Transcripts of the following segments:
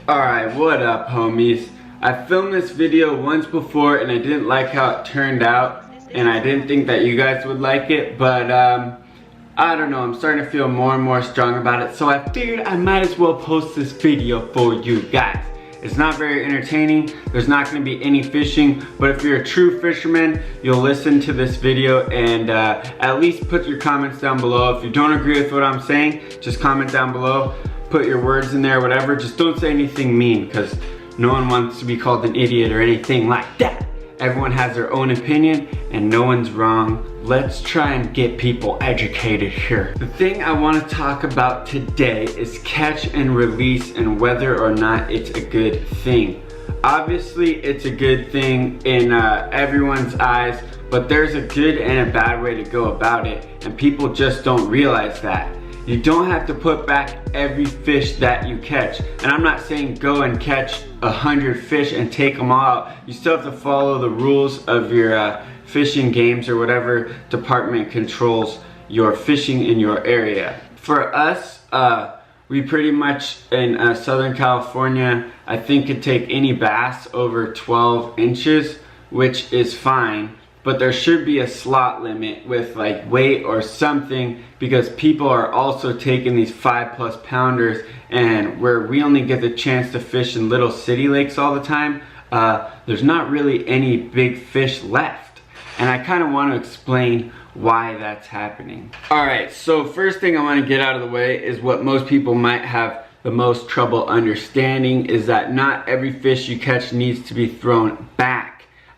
Alright, what up homies? I filmed this video once before and I didn't like how it turned out and I didn't think that you guys would like it, but I don't know, I'm starting to feel more and more strong about it, so I figured I might as well post this video for you guys. It's not very entertaining, there's not going to be any fishing, but if you're a true fisherman, you'll listen to this video and at least put your comments down below. If you don't agree with what I'm saying, just comment down below, put your words in there, whatever. Just don't say anything mean, because no one wants to be called an idiot or anything like that. Everyone has their own opinion and no one's wrong. Let's try and get people educated here. The thing I want to talk about today is catch and release and whether or not it's a good thing. Obviously it's a good thing in everyone's eyes, but there's a good and a bad way to go about it, and people just don't realize that. You don't have to put back every fish that you catch. And I'm not saying go and catch 100 fish and take them all out. You still have to follow the rules of your fishing games or whatever department controls your fishing in your area. For us, we pretty much in Southern California, I think could take any bass over 12 inches, which is fine. But there should be a slot limit with like weight or something, because people are also taking these 5+ pounders, and where we only get the chance to fish in little city lakes all the time, there's not really any big fish left. And I kind of want to explain why that's happening. Alright, so first thing I want to get out of the way is what most people might have the most trouble understanding, is that not every fish you catch needs to be thrown back.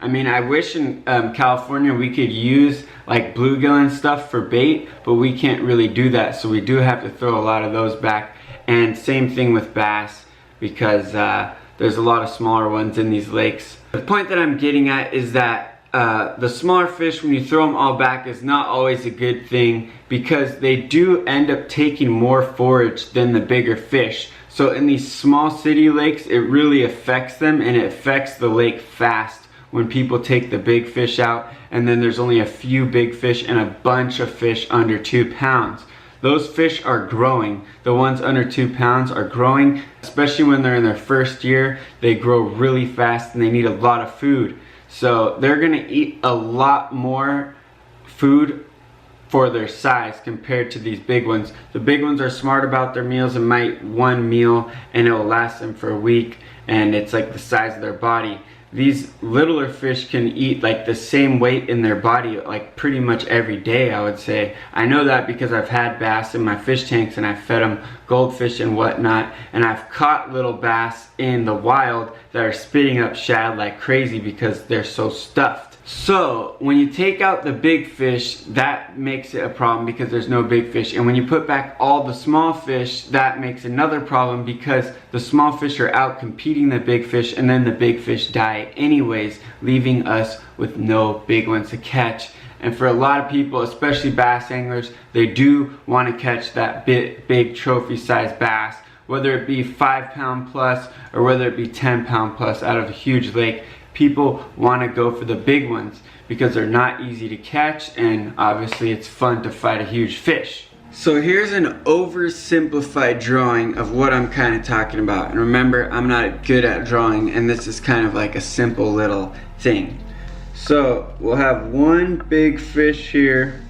I mean, I wish in California we could use like bluegill and stuff for bait, but we can't really do that, so we do have to throw a lot of those back. And same thing with bass, because there's a lot of smaller ones in these lakes. The point that I'm getting at is that the smaller fish, when you throw them all back, is not always a good thing, because they do end up taking more forage than the bigger fish. So in these small city lakes, it really affects them, and it affects the lake fast when people take the big fish out, and then there's only a few big fish and a bunch of fish under 2 pounds. Those fish are growing. The ones under 2 pounds are growing, especially when they're in their first year. They grow really fast and they need a lot of food. So they're gonna eat a lot more food for their size compared to these big ones. The big ones are smart about their meals and might eat one meal and it will last them for a week, and it's like the size of their body. These littler fish can eat like the same weight in their body like pretty much every day, I would say. I know that because I've had bass in my fish tanks and I've fed them goldfish and whatnot, and I've caught little bass in the wild that are spitting up shad like crazy because they're so stuffed. So when you take out the big fish, that makes it a problem because there's no big fish. And when you put back all the small fish, that makes another problem because the small fish are out competing the big fish, and then the big fish die anyways, leaving us with no big ones to catch. And for a lot of people, especially bass anglers, they do want to catch that big trophy size bass, whether it be 5 pound plus or whether it be 10 pound plus out of a huge lake. People want to go for the big ones because they're not easy to catch, and obviously it's fun to fight a huge fish. So here's an oversimplified drawing of what I'm kind of talking about. And remember, I'm not good at drawing, and this is kind of like a simple little thing. So we'll have one big fish here,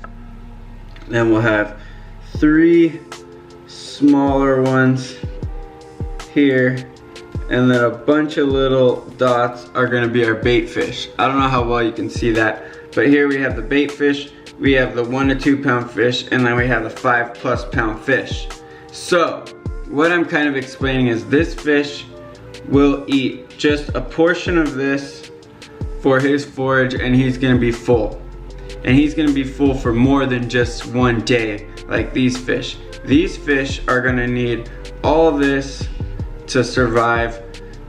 then we'll have 3 smaller ones here, and then a bunch of little dots are gonna be our bait fish. I don't know how well you can see that, but here we have the bait fish, we have the 1 to 2 pound fish, and then we have the 5+ pound fish. So what I'm kind of explaining is this fish will eat just a portion of this for his forage, and he's gonna be full. And he's gonna be full for more than just one day like these fish. These fish are gonna need all this to survive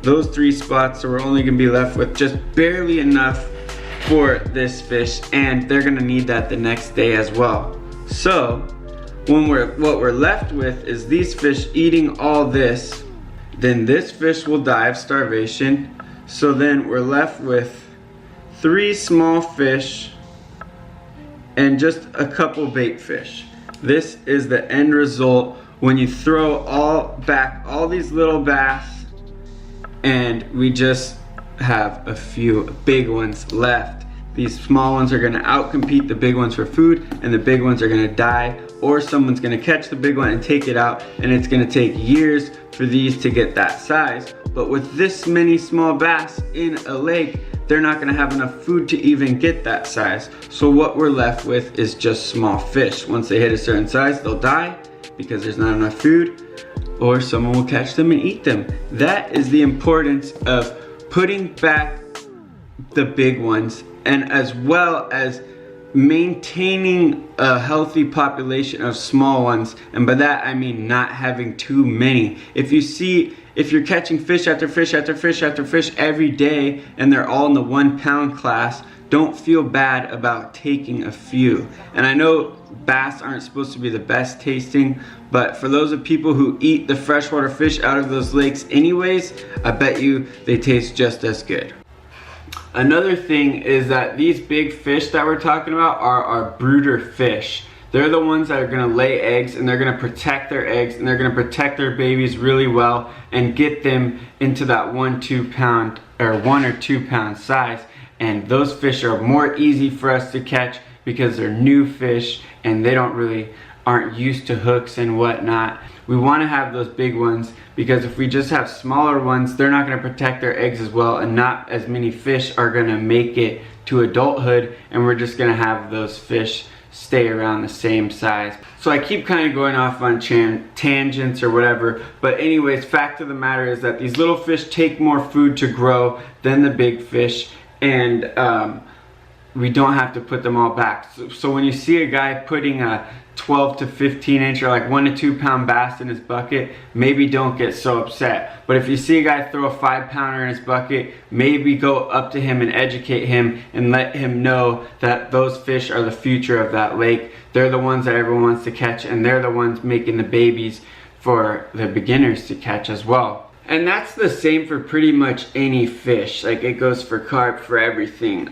those 3 spots, so we're only gonna be left with just barely enough for this fish, and they're gonna need that the next day as well. So what we're left with is these fish eating all this, then this fish will die of starvation. So then we're left with 3 small fish and just a couple bait fish. This is the end result when you throw all these little bass and we just have a few big ones left. These small ones are gonna outcompete the big ones for food, and the big ones are gonna die, or someone's gonna catch the big one and take it out, and it's gonna take years for these to get that size. But with this many small bass in a lake, they're not gonna have enough food to even get that size. So what we're left with is just small fish. Once they hit a certain size, they'll die because there's not enough food, or someone will catch them and eat them. That is the importance of putting back the big ones, and as well as maintaining a healthy population of small ones. And by that I mean not having too many. If you're catching fish after fish after fish after fish every day and they're all in the 1 pound class, don't feel bad about taking a few. And I know bass aren't supposed to be the best tasting, but for those of people who eat the freshwater fish out of those lakes anyways, I bet you they taste just as good. Another thing is that these big fish that we're talking about are our brooder fish. They're the ones that are gonna lay eggs, and they're gonna protect their eggs, and they're gonna protect their babies really well and get them into that 1 or 2 pound size. And those fish are more easy for us to catch because they're new fish and they aren't used to hooks and whatnot. We want to have those big ones because if we just have smaller ones, they're not going to protect their eggs as well, and not as many fish are going to make it to adulthood, and we're just going to have those fish stay around the same size. So I keep kind of going off on tangents or whatever, but anyways, fact of the matter is that these little fish take more food to grow than the big fish, and we don't have to put them all back. So when you see a guy putting a 12 to 15 inch or like 1 to 2 pound bass in his bucket, maybe don't get so upset. But if you see a guy throw a 5 pounder in his bucket, maybe go up to him and educate him and let him know that those fish are the future of that lake. They're the ones that everyone wants to catch, and they're the ones making the babies for the beginners to catch as well. And that's the same for pretty much any fish. Like, it goes for carp, for everything.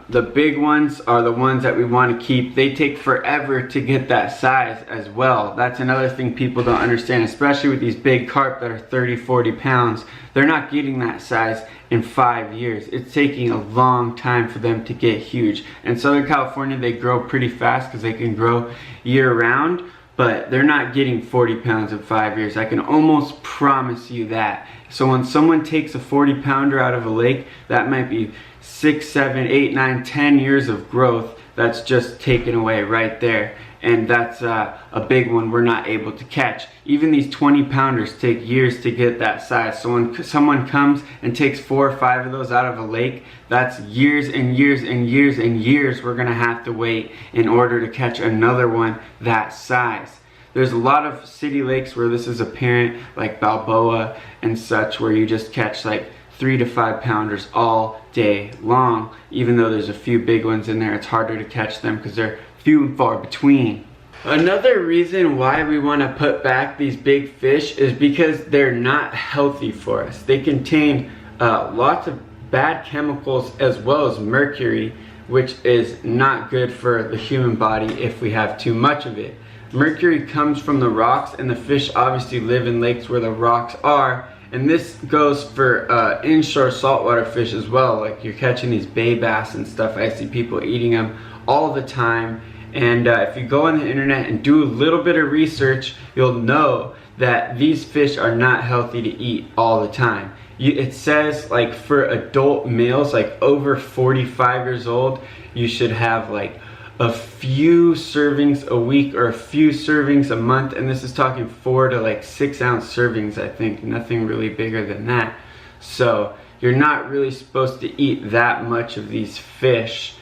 The big ones are the ones that we want to keep. They take forever to get that size as well. That's another thing people don't understand, especially with these big carp that are 30, 40 pounds. They're not getting that size in 5 years. It's taking a long time for them to get huge. In Southern California, they grow pretty fast because they can grow year round, but they're not getting 40 pounds in 5 years. I can almost promise you that. So when someone takes a 40 pounder out of a lake, that might be 6, 7, 8, 9, 10 years of growth that's just taken away right there. And that's a big one we're not able to catch. Even these 20 pounders take years to get that size. So when someone comes and takes 4 or 5 of those out of a lake, that's years and years and years and years we're gonna have to wait in order to catch another one that size. There's a lot of city lakes where this is apparent, like Balboa and such, where you just catch like 3 to 5 pounders all day long. Even though there's a few big ones in there, it's harder to catch them because they're few and far between. Another reason why we want to put back these big fish is because they're not healthy for us. They contain lots of bad chemicals as well as mercury, which is not good for the human body if we have too much of it. Mercury comes from the rocks, and the fish obviously live in lakes where the rocks are, and this goes for inshore saltwater fish as well. Like, you're catching these bay bass and stuff. I see people eating them all the time. And if you go on the internet and do a little bit of research, you'll know that these fish are not healthy to eat all the time. It says, like, for adult males, like over 45 years old, you should have like a few servings a week or a few servings a month. And this is talking 4 to like 6 ounce servings, I think. Nothing really bigger than that. So you're not really supposed to eat that much of these fish.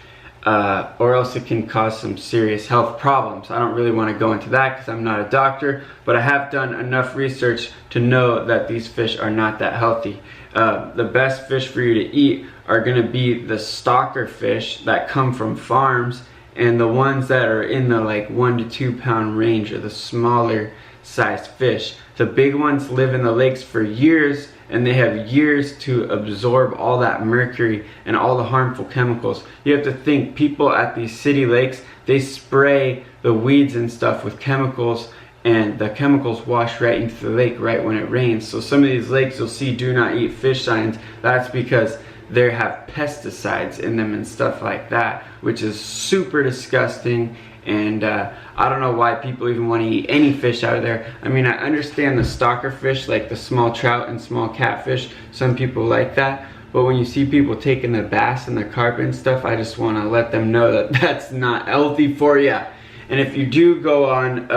Or else it can cause some serious health problems. I don't really want to go into that because I'm not a doctor, but I have done enough research to know that these fish are not that healthy. The best fish for you to eat are going to be the stocker fish that come from farms, and the ones that are in the like 1 to 2 pound range are the smaller sized fish. The big ones live in the lakes for years, and they have years to absorb all that mercury and all the harmful chemicals. You have to think, people at these city lakes, they spray the weeds and stuff with chemicals and the chemicals wash right into the lake right when it rains. So some of these lakes you'll see do not eat fish signs. That's because they have pesticides in them and stuff like that, which is super disgusting. And I don't know why people even want to eat any fish out of there. I mean, I understand the stalker fish, like the small trout and small catfish. Some people like that. But when you see people taking the bass and the carp and stuff, I just want to let them know that that's not healthy for you. And if you do go on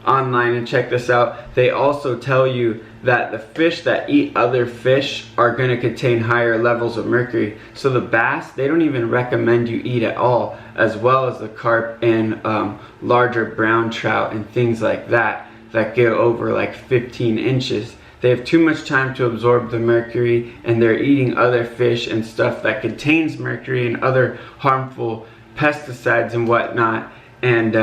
online and check this out, they also tell you that the fish that eat other fish are going to contain higher levels of mercury. So the bass, they don't even recommend you eat at all, as well as the carp and larger brown trout and things like that that get over like 15 inches. They have too much time to absorb the mercury, and they're eating other fish and stuff that contains mercury and other harmful pesticides and whatnot. And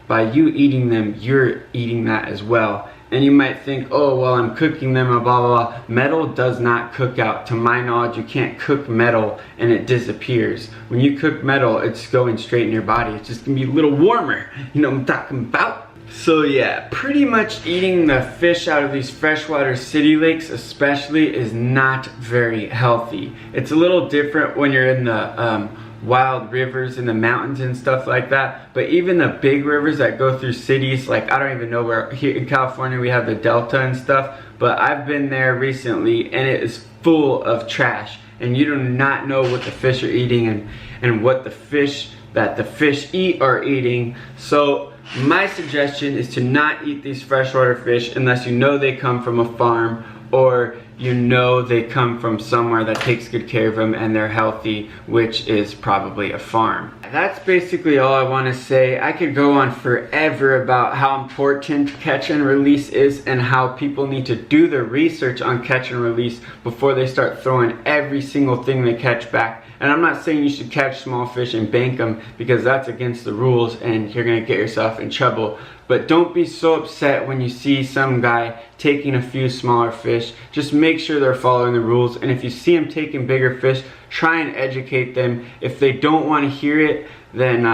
by you eating them, you're eating that as well. And you might think, oh, well, I'm cooking them, blah, blah, blah. Metal does not cook out. To my knowledge, you can't cook metal and it disappears. When you cook metal, it's going straight in your body. It's just gonna be a little warmer. You know what I'm talking about? So yeah, pretty much eating the fish out of these freshwater city lakes especially is not very healthy. It's a little different when you're in the wild rivers in the mountains and stuff like that, but even the big rivers that go through cities, like I don't even know where, here in California we have the Delta and stuff, but I've been there recently and it is full of trash, and you do not know what the fish are eating and what the fish that the fish eat are eating. So my suggestion is to not eat these freshwater fish unless you know they come from a farm, or you know they come from somewhere that takes good care of them and they're healthy, which is probably a farm. That's basically all I want to say. I could go on forever about how important catch and release is and how people need to do their research on catch and release before they start throwing every single thing they catch back. And I'm not saying you should catch small fish and bank them, because that's against the rules and you're gonna get yourself in trouble. But don't be so upset when you see some guy taking a few smaller fish. Just make sure they're following the rules, and if you see them taking bigger fish, try and educate them. If they don't want to hear it, then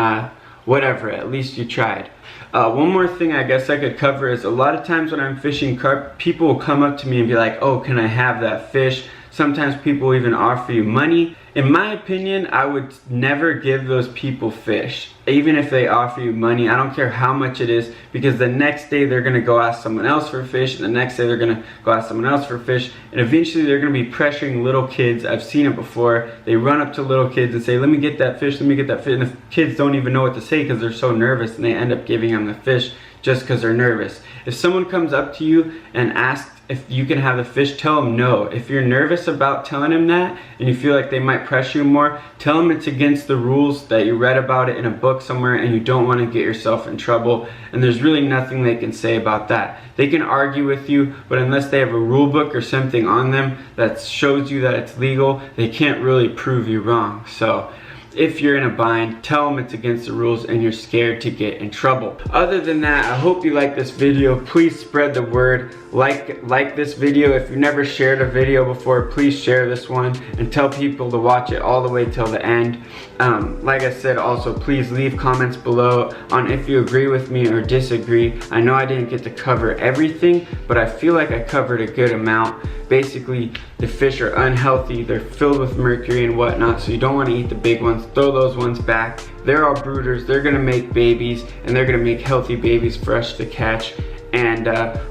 whatever, at least you tried. One more thing I guess I could cover is a lot of times when I'm fishing carp, people will come up to me and be like, oh, can I have that fish? Sometimes people even offer you money. In my opinion, I would never give those people fish. Even if they offer you money, I don't care how much it is, because the next day they're gonna go ask someone else for fish, and the next day they're gonna go ask someone else for fish, and eventually they're gonna be pressuring little kids. I've seen it before. They run up to little kids and say, let me get that fish, let me get that fish, and the kids don't even know what to say because they're so nervous, and they end up giving them the fish just because they're nervous. If someone comes up to you and asks if you can have the fish, tell them no. If you're nervous about telling them that and you feel like they might pressure you more, tell them it's against the rules, that you read about it in a book somewhere and you don't want to get yourself in trouble, and there's really nothing they can say about that. They can argue with you, but unless they have a rule book or something on them that shows you that it's legal, they can't really prove you wrong. So if you're in a bind, tell them it's against the rules and you're scared to get in trouble. Other than that, I hope you like this video. Please spread the word. Like this video. If you've never shared a video before, please share this one and tell people to watch it all the way till the end. Like I said, also please leave comments below on if you agree with me or disagree. I know I didn't get to cover everything, but I feel like I covered a good amount. Basically, the fish are unhealthy, they're filled with mercury and whatnot, so you don't want to eat the big ones. Throw those ones back. They're all brooders, they're gonna make babies, and they're gonna make healthy babies for us to catch. And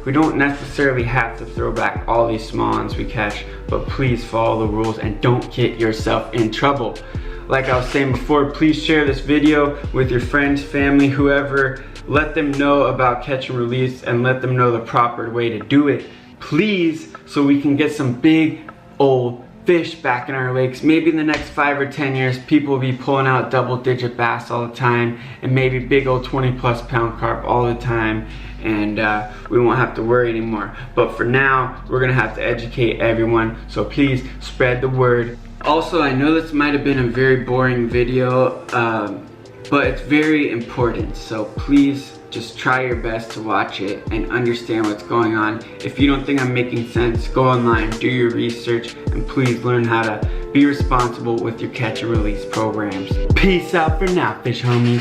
we don't necessarily have to throw back all these small ones we catch, but please follow the rules and don't get yourself in trouble. Like I was saying before, please share this video with your friends, family, whoever. Let them know about catch and release and let them know the proper way to do it, please, so we can get some big old fish back in our lakes. Maybe in the next 5 or 10 years, people will be pulling out double-digit bass all the time, and maybe big old 20+ pound carp all the time, and we won't have to worry anymore. But for now, we're gonna have to educate everyone, so please spread the word. Also, I know this might have been a very boring video, but it's very important, so please just try your best to watch it and understand what's going on. If you don't think I'm making sense, go online, do your research, and please learn how to be responsible with your catch and release programs. Peace out for now, fish homies.